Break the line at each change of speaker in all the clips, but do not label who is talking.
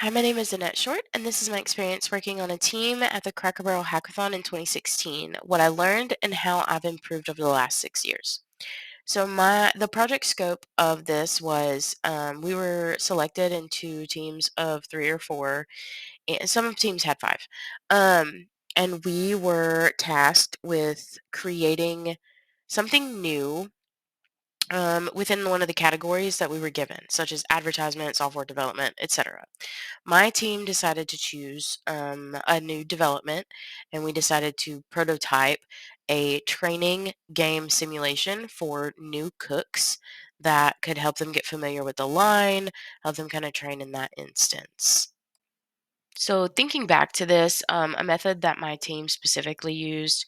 Hi, my name is Annette Short, and this is my experience working on a team at the Cracker Barrel Hackathon in 2016, what I learned and how I've improved over the last 6 years. So the project scope of this was we were selected into teams of three or four, and some of the teams had five. And we were tasked with creating something new within one of the categories that we were given, such as advertisement, software development, etc. My team decided to choose a new development, and we decided to prototype a training game simulation for new cooks that could help them get familiar with the line, help them kind of train in that instance. So, thinking back to this, a method that my team specifically used,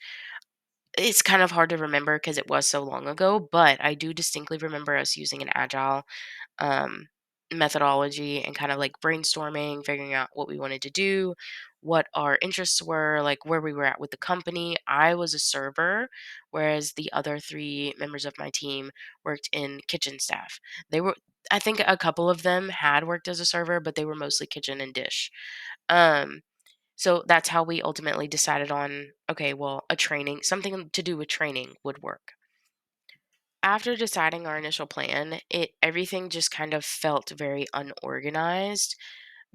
it's kind of hard to remember because it was so long ago, but I do distinctly remember us using an agile um, methodology and kind of like brainstorming, figuring out what we wanted to do, what our interests were, like where we were at with the company. I was a server, whereas the other three members of my team worked in kitchen staff. I think a couple of them had worked as a server, but they were mostly kitchen and dish. Um, so that's how we ultimately decided on, okay, well, something to do with training would work. After deciding our initial plan, it everything just kind of felt very unorganized.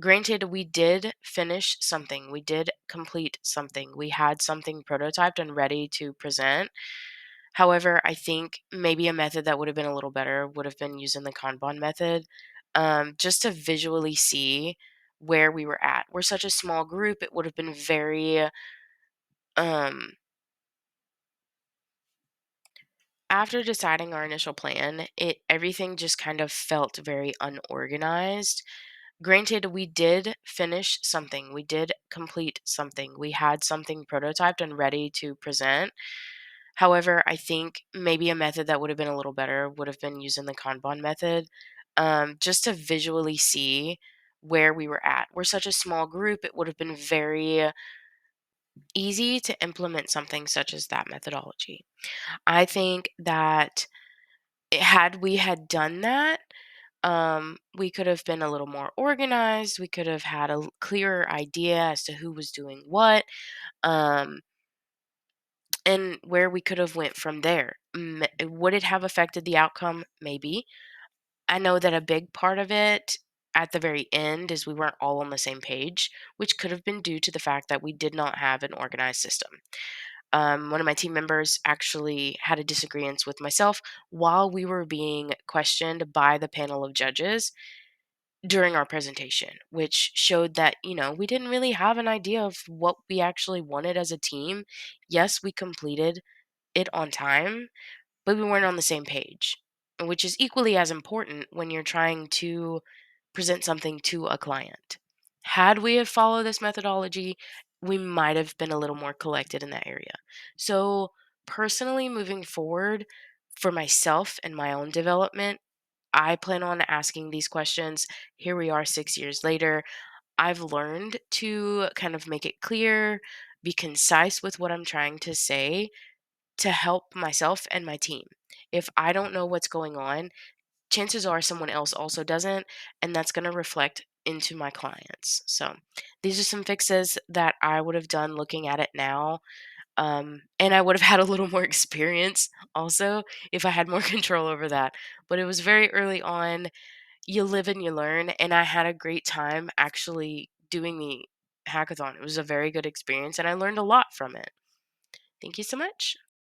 Granted, we did finish something. We did complete something. We had something prototyped and ready to present. However, I think maybe a method that would have been a little better would have been using the Kanban method, just to visually see where we were at. We're such a small group, it would have been very um after deciding our initial plan, it everything just kind of felt very unorganized. Granted, we did finish something. We did complete something. We had something prototyped and ready to present. However, I think maybe a method that would have been a little better would have been using the Kanban method, just to visually see where we were at. We're such a small group, it would have been very easy to implement something such as that methodology. I think that had we had done that, we could have been a little more organized. We could have had a clearer idea as to who was doing what, um, and where we could have went from there. Would it have affected the outcome? Maybe. I know that a big part of it at the very end is we weren't all on the same page, which could have been due to the fact that we did not have an organized system. One of my team members actually had a disagreement with myself while we were being questioned by the panel of judges during our presentation, which showed that, we didn't really have an idea of what we actually wanted as a team. Yes, we completed it on time, but we weren't on the same page, which is equally as important when you're trying to present something to a client. Had we have followed this methodology, we might have been a little more collected in that area. So, personally, moving forward for myself and my own development, I plan on asking these questions. Here we are 6 years later. I've learned to kind of make it clear, be concise with what I'm trying to say to help myself and my team. If I don't know what's going on, chances are someone else also doesn't, and that's going to reflect into my clients. So, these are some fixes that I would have done looking at it now. And I would have had a little more experience also if I had more control over that. But it was very early on. You live and you learn, and I had a great time actually doing the hackathon. It was a very good experience, and I learned a lot from it. Thank you so much.